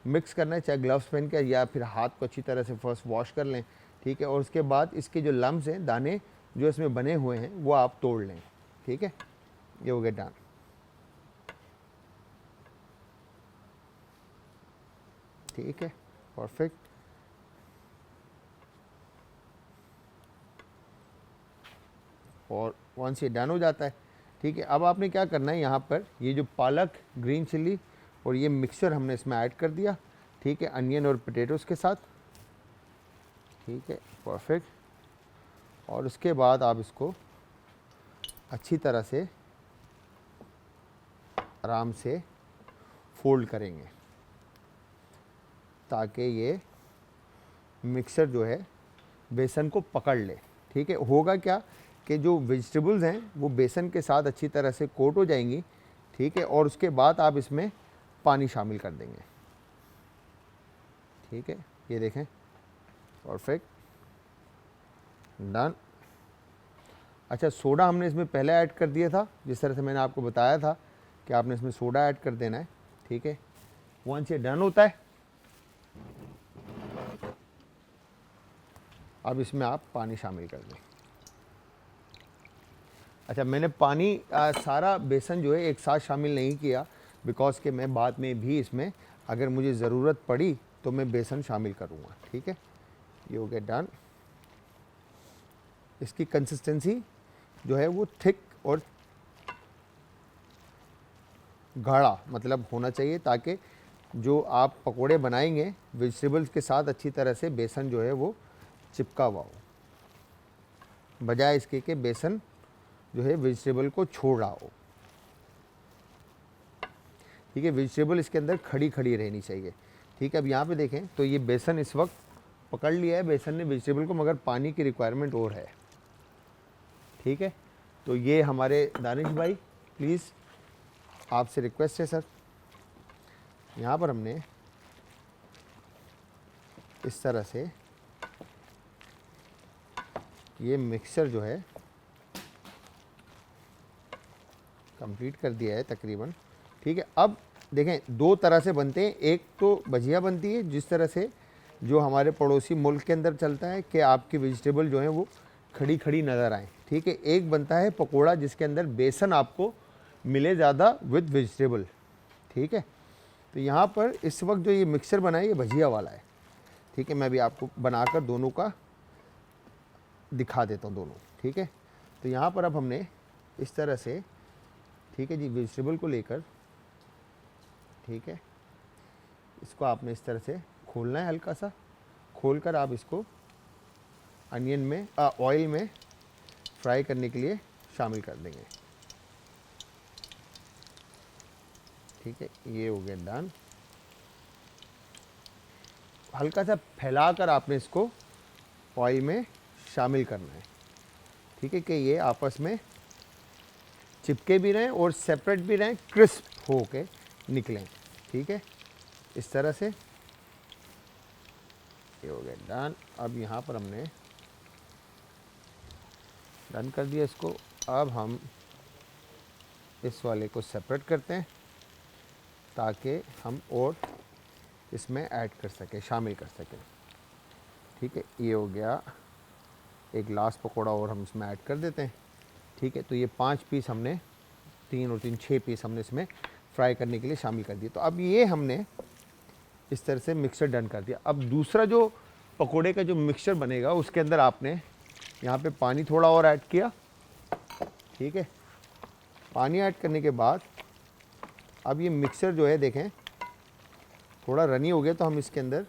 मिक्स करना है, चाहे ग्लव्स पहन के या फिर हाथ को अच्छी तरह से फर्स्ट वॉश कर लें, ठीक है। और उसके बाद इसके जो लम्स हैं, दाने जो इसमें बने हुए हैं, वो आप तोड़ लें, ठीक है। ये हो गया डन। ठीक है, परफेक्ट। और वंस ये डन हो जाता है, ठीक है। अब आपने क्या करना है, यहाँ पर ये जो पालक, ग्रीन चिल्ली और ये मिक्सचर हमने इसमें ऐड कर दिया, ठीक है, अनियन और पोटैटोज़ के साथ, ठीक है, परफेक्ट। और उसके बाद आप इसको अच्छी तरह से आराम से फोल्ड करेंगे ताकि ये मिक्सर जो है बेसन को पकड़ ले, ठीक है। होगा क्या कि जो वेजिटेबल्स हैं वो बेसन के साथ अच्छी तरह से कोट हो जाएंगी, ठीक है। और उसके बाद आप इसमें पानी शामिल कर देंगे, ठीक है। ये देखें, परफेक्ट, डन। अच्छा, सोडा हमने इसमें पहले ऐड कर दिया था, जिस तरह से मैंने आपको बताया था कि आपने इसमें सोडा ऐड कर देना है, ठीक है। वंस ये डन होता है, अब इसमें आप पानी शामिल कर दें। अच्छा, मैंने पानी सारा बेसन जो है एक साथ शामिल नहीं किया, बिकॉज के मैं बाद में भी इसमें अगर मुझे ज़रूरत पड़ी तो मैं बेसन शामिल करूँगा, ठीक है। ये हो गया डन। इसकी कंसिस्टेंसी जो है वो थिक और गाढ़ा मतलब होना चाहिए, ताकि जो आप पकोड़े बनाएंगे वेजिटेबल्स के साथ अच्छी तरह से बेसन जो है वो चिपका हुआ हो, बजाय इसके कि बेसन जो है वेजिटेबल को छोड़ रहा हो, ठीक है। वेजिटेबल इसके अंदर खड़ी खड़ी रहनी चाहिए, ठीक है। अब यहाँ पे देखें तो ये बेसन इस वक्त पकड़ लिया है बेसन ने वेजिटेबल को, मगर पानी की रिक्वायरमेंट और है, ठीक है। तो ये हमारे दानिश भाई, प्लीज़ आपसे रिक्वेस्ट है सर, यहाँ पर हमने इस तरह से ये मिक्सचर जो है कंप्लीट कर दिया है तकरीबन, ठीक है। अब देखें दो तरह से बनते हैं, एक तो भजिया बनती है जिस तरह से जो हमारे पड़ोसी मुल्क के अंदर चलता है कि आपकी वेजिटेबल जो है वो खड़ी खड़ी नज़र आए, ठीक है। एक बनता है पकोड़ा जिसके अंदर बेसन आपको मिले ज़्यादा विद वेजिटेबल, ठीक है। तो यहाँ पर इस वक्त जो ये मिक्सचर बना है ये भजिया वाला है, ठीक है। मैं भी आपको बनाकर दोनों का दिखा देता हूँ दोनों, ठीक है। तो यहाँ पर अब हमने इस तरह से, ठीक है जी, वेजिटेबल को लेकर, ठीक है, इसको आपने इस तरह से खोलना है, हल्का सा खोलकर आप इसको अनियन में ऑयल में फ्राई करने के लिए शामिल कर देंगे, ठीक है। ये हो गया डन। हल्का सा फैलाकर आपने इसको ऑयल में शामिल करना है, ठीक है, कि ये आपस में चिपके भी रहें और सेपरेट भी रहें, क्रिस्प हो के निकलें, ठीक है, इस तरह से। ये हो गया डन। अब यहाँ पर हमने डन कर दिया इसको। अब हम इस वाले को सेपरेट करते हैं ताकि हम और इसमें ऐड कर सकें, शामिल कर सकें, ठीक है। ये हो गया, एक लास्ट पकौड़ा और हम इसमें ऐड कर देते हैं, ठीक है। तो ये 5 पीस हमने, 3 और 3 6 पीस हमने इसमें फ्राई करने के लिए शामिल कर दिए। तो अब ये हमने इस तरह से मिक्सचर डन कर दिया। अब दूसरा जो पकोड़े का जो मिक्सचर बनेगा उसके अंदर आपने यहाँ पे पानी थोड़ा और ऐड किया, ठीक है। पानी ऐड करने के बाद अब ये मिक्सचर जो है देखें थोड़ा रनी हो गया, तो हम इसके अंदर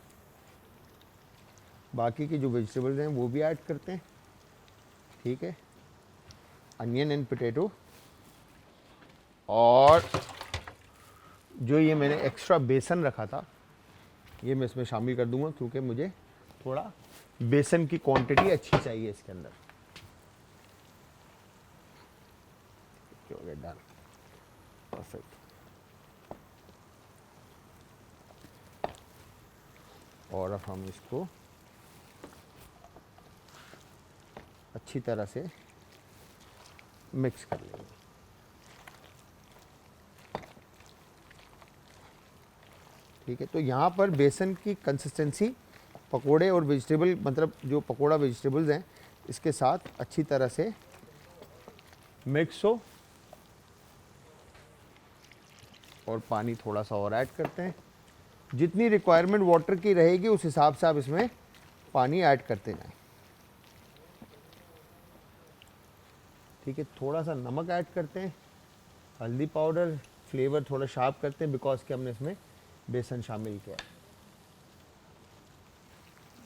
बाकी की जो वेजिटेबल्स हैं वो भी ऐड करते हैं, ठीक है। अनियन एंड पोटैटो, और जो ये मैंने एक्स्ट्रा बेसन रखा था ये मैं इसमें शामिल कर दूंगा, क्योंकि मुझे थोड़ा बेसन की क्वांटिटी अच्छी चाहिए इसके अंदर। Done, perfect. और अब हम इसको अच्छी तरह से मिक्स कर लेंगे। ठीक है, तो यहाँ पर बेसन की कंसिस्टेंसी पकोड़े और वेजिटेबल, मतलब जो पकोड़ा वेजिटेबल्स हैं इसके साथ अच्छी तरह से मिक्स हो, और पानी थोड़ा सा और ऐड करते हैं। जितनी रिक्वायरमेंट वाटर की रहेगी उस हिसाब से आप इसमें पानी ऐड करते जाएं, ठीक है। थोड़ा सा नमक ऐड करते हैं, हल्दी पाउडर, फ्लेवर थोड़ा शार्प करते हैं बिकॉज कि हमने इसमें बेसन शामिल किया है।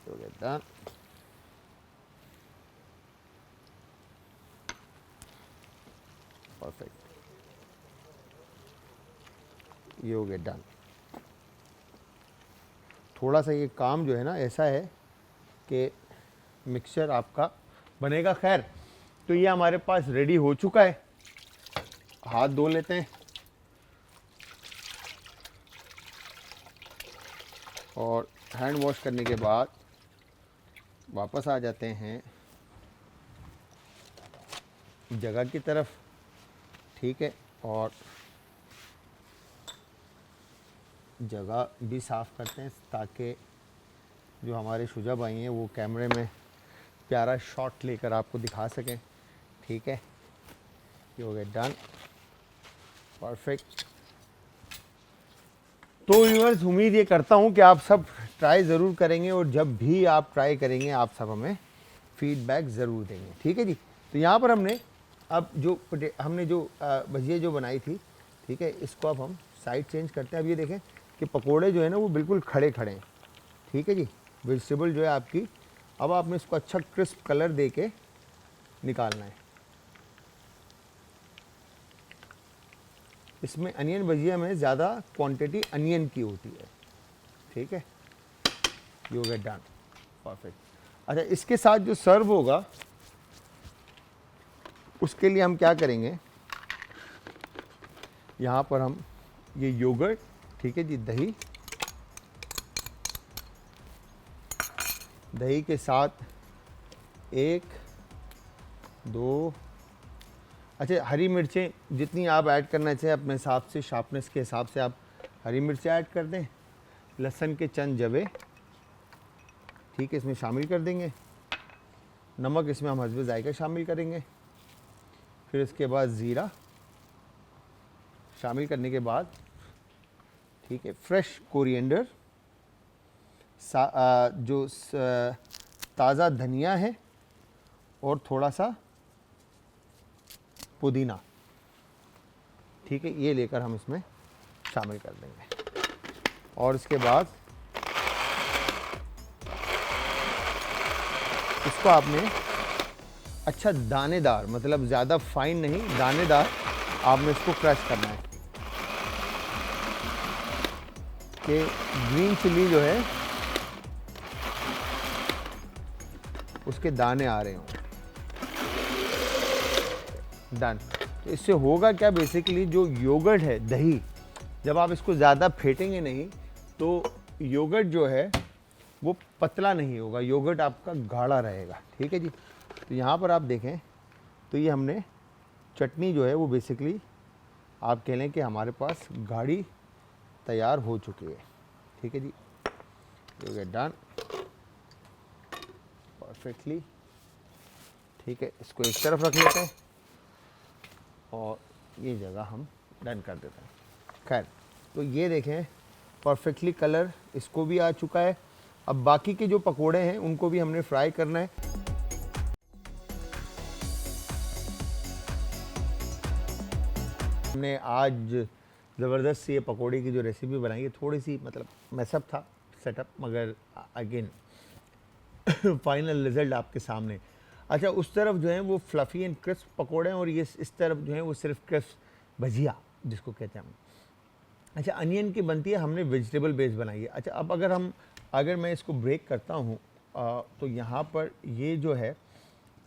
हो गया डन। परफेक्ट, ये हो गया डन। थोड़ा सा ये काम जो है ना ऐसा है कि मिक्सचर आपका बनेगा। खैर, तो ये हमारे पास रेडी हो चुका है। हाथ धो लेते हैं और हैंड वॉश करने के बाद वापस आ जाते हैं जगह की तरफ, ठीक है। और जगह भी साफ़ करते हैं ताकि जो हमारे शुजा भाई हैं वो कैमरे में प्यारा शॉट लेकर आपको दिखा सकें, ठीक है। ये हो गया डन, परफेक्ट। तो व्यूअर्स, उम्मीद ये करता हूँ कि आप सब ट्राई ज़रूर करेंगे, और जब भी आप ट्राई करेंगे आप सब हमें फीडबैक ज़रूर देंगे, ठीक है जी। तो यहाँ पर हमने अब जो भजिया जो बनाई थी, ठीक है, इसको अब हम साइड चेंज करते हैं। अब ये देखें कि पकोड़े जो है ना वो बिल्कुल खड़े खड़े हैं, ठीक है जी। वेजिटेबल जो है आपकी, अब आपने इसको अच्छा क्रिस्प कलर दे के निकालना है। इसमें अनियन भजिया में ज़्यादा क्वांटिटी अनियन की होती है, ठीक है। ये हो गया डन, परफेक्ट। अच्छा, इसके साथ जो सर्व होगा उसके लिए हम क्या करेंगे, यहाँ पर हम ये योगर्ट, ठीक है जी, दही के साथ 1, 2, अच्छा, हरी मिर्चें जितनी आप ऐड करना चाहें अपने हिसाब से, शार्पनेस के हिसाब से आप हरी मिर्चें ऐड कर दें। लहसुन के चंद जवे, ठीक है, इसमें शामिल कर देंगे। नमक इसमें हम हस्बे जायका शामिल करेंगे। फिर इसके बाद ज़ीरा शामिल करने के बाद, ठीक है, फ्रेश कोरिएंडर, जो ताज़ा धनिया है, और थोड़ा सा पुदीना, ठीक है, ये लेकर हम इसमें शामिल कर देंगे। और इसके बाद इसको आपने अच्छा दानेदार, मतलब ज़्यादा फाइन नहीं, दानेदार आपने इसको क्रश करना है कि ग्रीन चिली जो है उसके दाने आ रहे हों। डन। तो इससे होगा क्या, बेसिकली जो योगर्ट है, दही, जब आप इसको ज़्यादा फेंटेंगे नहीं तो योगर्ट जो है वो पतला नहीं होगा, योगर्ट आपका गाढ़ा रहेगा, ठीक है जी। तो यहाँ पर आप देखें तो ये हमने चटनी जो है वो बेसिकली आप कह लें कि हमारे पास गाढ़ी तैयार हो चुकी है, ठीक है जी। हो गया डन, परफेक्टली, ठीक है। इसको एक तरफ रख लेते हैं और ये जगह हम डन कर देते हैं। खैर, तो ये देखें परफेक्टली कलर इसको भी आ चुका है। अब बाकी के जो पकोड़े हैं उनको भी हमने फ्राई करना है। हमने आज ज़बरदस्त सी ये पकोड़े की जो रेसिपी बनाई है, थोड़ी सी मतलब मैसअप था सेटअप, मगर अगेन फाइनल रिजल्ट आपके सामने। अच्छा, उस तरफ जो है वो फ्लफ़ी एंड क्रिस्प पकोड़े हैं और ये इस तरफ जो है वो सिर्फ क्रिस्प भजिया जिसको कहते हैं हम। अच्छा, अनियन की बनती है, हमने वेजिटेबल बेस बनाई है। अच्छा, अब अगर मैं इसको ब्रेक करता हूँ तो यहाँ पर ये जो है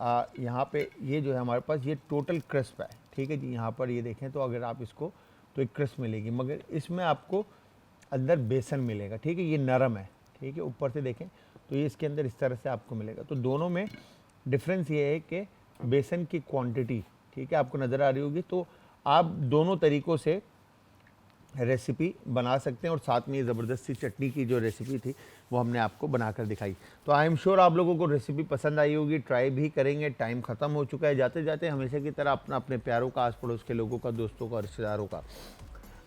यहाँ पे ये जो है हमारे पास ये टोटल क्रिस्प है, ठीक है जी। यहाँ पर ये देखें तो अगर आप इसको तो एक क्रिस्प मिलेगी, मगर इसमें आपको अंदर बेसन मिलेगा, ठीक है। ये नरम है, ठीक है। ऊपर से देखें तो ये इसके अंदर इस तरह से आपको मिलेगा। तो दोनों में डिफरेंस ये है कि बेसन की क्वांटिटी, ठीक है, आपको नज़र आ रही होगी। तो आप दोनों तरीक़ों से रेसिपी बना सकते हैं और साथ में ये ज़बरदस्त सी चटनी की जो रेसिपी थी वो हमने आपको बनाकर दिखाई। तो आई एम श्योर आप लोगों को रेसिपी पसंद आई होगी, ट्राई भी करेंगे। टाइम ख़त्म हो चुका है, जाते जाते हमेशा की तरह अपने प्यारों का, आस पड़ोस के लोगों का, दोस्तों का, रिश्तेदारों का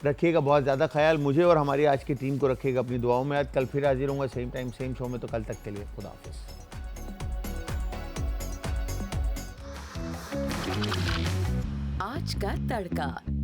रखिएगा बहुत ज़्यादा ख्याल। मुझे और हमारी आज की टीम को रखिएगा अपनी दुआओं में। आज कल फिर हाजिर होऊंगा सेम टाइम सेम शो में, तो कल तक के लिए खुदा हाफिज़। आज का तड़का।